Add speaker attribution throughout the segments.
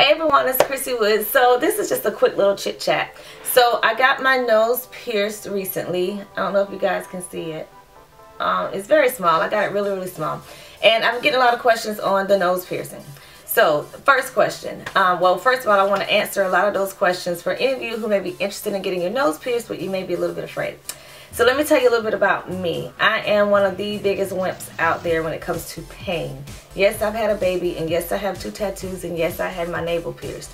Speaker 1: Hey everyone, it's Chrissy Woods. So this is just a quick little chit chat. So I got my nose pierced recently. I don't know if you guys can see it. It's very small. I got it really small. And I'm getting a lot of questions on the nose piercing. So first question. Well, first of all, I want to answer a lot of those questions for any of you who may be interested in getting your nose pierced, but you may be a little bit afraid. So let me tell you a little bit about me. I am one of the biggest wimps out there when it comes to pain. Yes, I've had a baby, and yes, I have 2 tattoos, and yes, I had my navel pierced.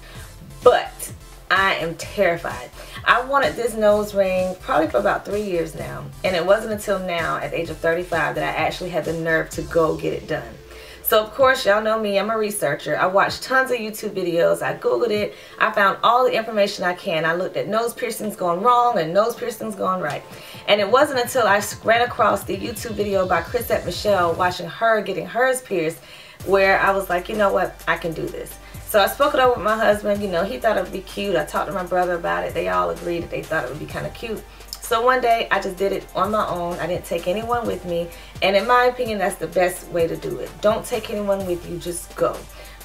Speaker 1: But I am terrified. I wanted this nose ring probably for about 3 years now, and it wasn't until now, at the age of 35, that I actually had the nerve to go get it done. So of course, y'all know me, I'm a researcher. I watched tons of YouTube videos. I Googled it. I found all the information I can. I looked at nose piercings gone wrong and nose piercings gone right. And it wasn't until I ran across the YouTube video by Chrisette Michele, watching her getting hers pierced, where I was like, you know what, I can do this. So I spoke it over with my husband. You know, he thought it would be cute. I talked to my brother about it. They all agreed that they thought it would be kind of cute. So one day I just did it on my own. I didn't take anyone with me. And in my opinion, that's the best way to do it. Don't take anyone with you, just go.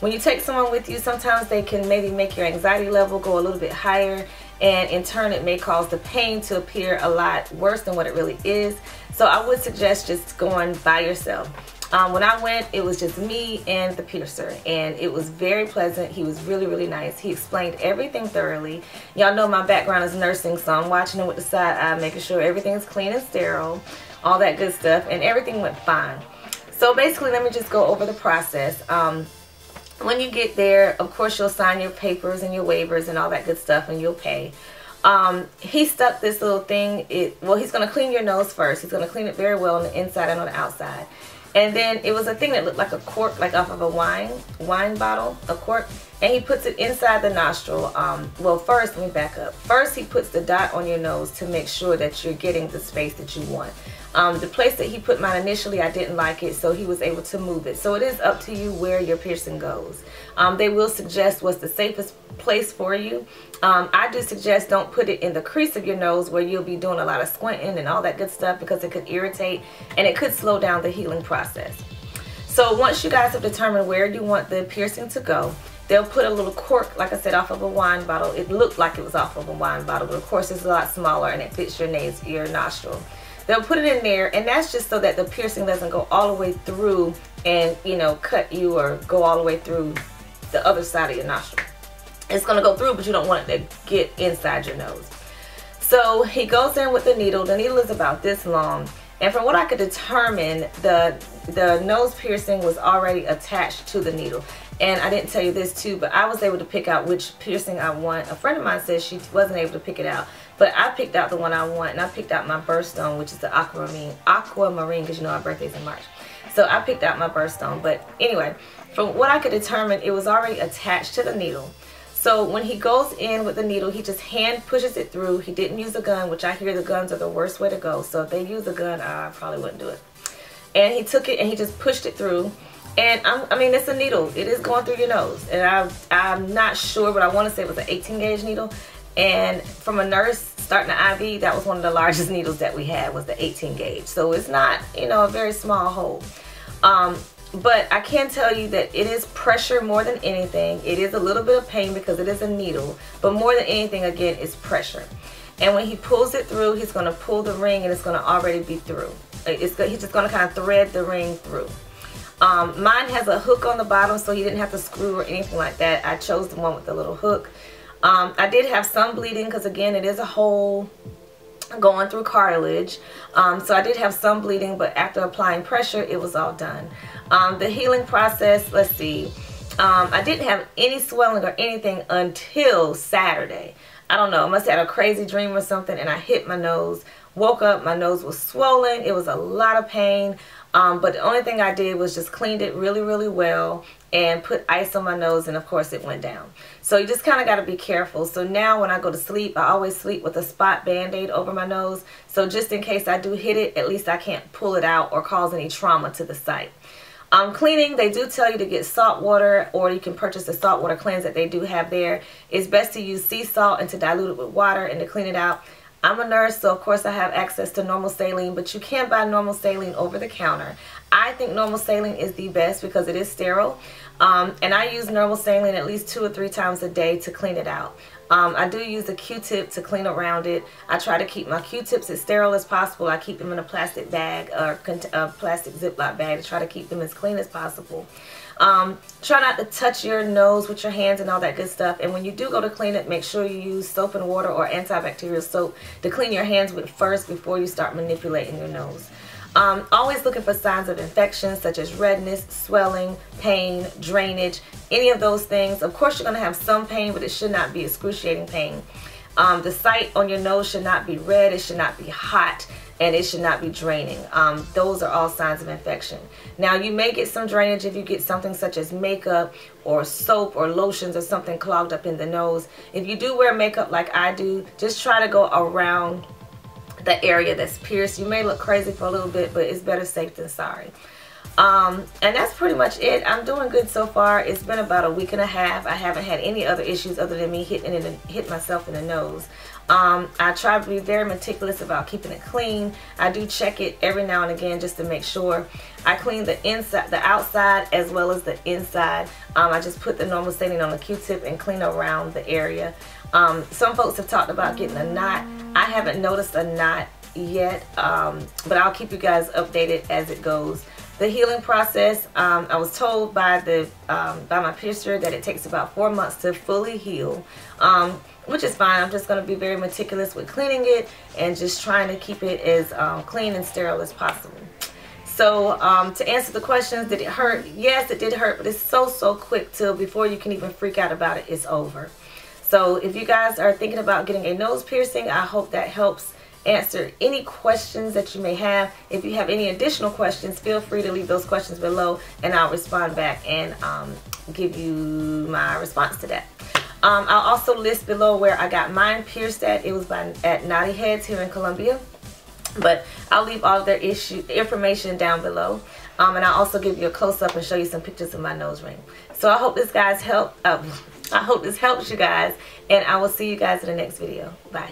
Speaker 1: When you take someone with you, sometimes they can maybe make your anxiety level go a little bit higher, and in turn it may cause the pain to appear a lot worse than what it really is. So I would suggest just going by yourself. When I went, it was just me and the piercer, and it was very pleasant. He was really nice. He explained everything thoroughly. Y'all know my background is nursing, so I'm watching him with the side eye, making sure everything's clean and sterile, all that good stuff, and everything went fine. So basically, let me just go over the process. When you get there, of course, you'll sign your papers and your waivers and all that good stuff, and you'll pay. He stuck this little thing. Well, he's going to clean your nose first. He's going to clean it very well on the inside and on the outside. And then it was a thing that looked like a cork, like off of a wine bottle, a cork. And he puts it inside the nostril. Well, first, let me back up. First, he puts the dot on your nose to make sure that you're getting the space that you want. The place that he put mine initially, I didn't like it, so he was able to move it. So it is up to you where your piercing goes. They will suggest what's the safest place for you. I do suggest don't put it in the crease of your nose where you'll be doing a lot of squinting and all that good stuff, because it could irritate and it could slow down the healing process. So once you guys have determined where you want the piercing to go, they'll put a little cork, like I said, off of a wine bottle. It looked like it was off of a wine bottle, but of course it's a lot smaller and it fits your nostril. They'll put it in there, and that's just so that the piercing doesn't go all the way through and, you know, cut you or go all the way through the other side of your nostril. It's going to go through, but you don't want it to get inside your nose. So he goes in with the needle. The needle is about this long. And from what I could determine, the nose piercing was already attached to the needle. And I didn't tell you this too, but I was able to pick out which piercing I want. A friend of mine said she wasn't able to pick it out, but I picked out the one I want, and I picked out my birthstone, which is the aquamarine, because you know our birthday's in March. So I picked out my birthstone. But anyway, from what I could determine, it was already attached to the needle. So when he goes in with the needle, he just hand pushes it through. He didn't use a gun, which I hear the guns are the worst way to go. So if they use a gun, I probably wouldn't do it. And he took it and he just pushed it through. And I mean, it's a needle. It is going through your nose. And I'm not sure, but I want to say it was an 18 gauge needle. And from a nurse starting the IV, that was one of the largest needles that we had, was the 18 gauge. So it's not, you know, a very small hole. But I can tell you that it is pressure more than anything. It is a little bit of pain because it is a needle, but more than anything, again, it's pressure. And when he pulls it through, he's going to pull the ring, and it's going to already be through. He's just going to kind of thread the ring through. Mine has a hook on the bottom, so he didn't have to screw or anything like that. I chose the one with the little hook. I did have some bleeding because, again, it is a hole going through cartilage. So I did have some bleeding, but after applying pressure, it was all done. The healing process, let's see. I didn't have any swelling or anything until Saturday. I don't know, I must have had a crazy dream or something, and I hit my nose. Woke up, my nose was swollen. It was a lot of pain. But the only thing I did was just cleaned it really well and put ice on my nose, and of course it went down. So you just kind of got to be careful. So now when I go to sleep, I always sleep with a spot band-aid over my nose. So just in case I do hit it, at least I can't pull it out or cause any trauma to the site. Cleaning, they do tell you to get salt water, or you can purchase the salt water cleanse that they do have there. It's best to use sea salt and to dilute it with water and to clean it out. I'm a nurse, so of course I have access to normal saline, but you can buy normal saline over the counter. I think normal saline is the best because it is sterile. And I use normal saline at least 2 or 3 times a day to clean it out. I do use a Q-tip to clean around it. I try to keep my Q-tips as sterile as possible. I keep them in a plastic bag or a plastic Ziploc bag to try to keep them as clean as possible. Try not to touch your nose with your hands and all that good stuff. And when you do go to clean it, make sure you use soap and water or antibacterial soap to clean your hands with first before you start manipulating your nose. Always looking for signs of infection such as redness, swelling, pain, drainage, any of those things. Of course, you're going to have some pain, but it should not be excruciating pain. The site on your nose should not be red, it should not be hot, and it should not be draining. Those are all signs of infection. Now, you may get some drainage if you get something such as makeup or soap or lotions or something clogged up in the nose. If you do wear makeup like I do, just try to go around the area that's pierced. You may look crazy for a little bit, but it's better safe than sorry. And that's pretty much it. I'm doing good so far. It's been about a week and a half. I haven't had any other issues other than me hitting myself in the nose. I try to be very meticulous about keeping it clean. I do check it every now and again just to make sure. I clean the inside, the outside, as well as the inside. I just put the normal saline on the Q-tip and clean around the area. Some folks have talked about getting a knot. I haven't noticed a knot yet, but I'll keep you guys updated as it goes. The healing process, I was told by my piercer that it takes about 4 months to fully heal, which is fine. I'm just going to be very meticulous with cleaning it and just trying to keep it as clean and sterile as possible. So to answer the questions, did it hurt? Yes, it did hurt, but it's so quick till before you can even freak out about it, it's over. So if you guys are thinking about getting a nose piercing, I hope that helps answer any questions that you may have. If you have any additional questions, feel free to leave those questions below and I'll respond back and give you my response to that. I'll also list below where I got mine pierced at. It was at Knotty Heads here in Columbia. But I'll leave all of their information down below. And I'll also give you a close-up and show you some pictures of my nose ring. So I hope this helps you guys. And I will see you guys in the next video. Bye.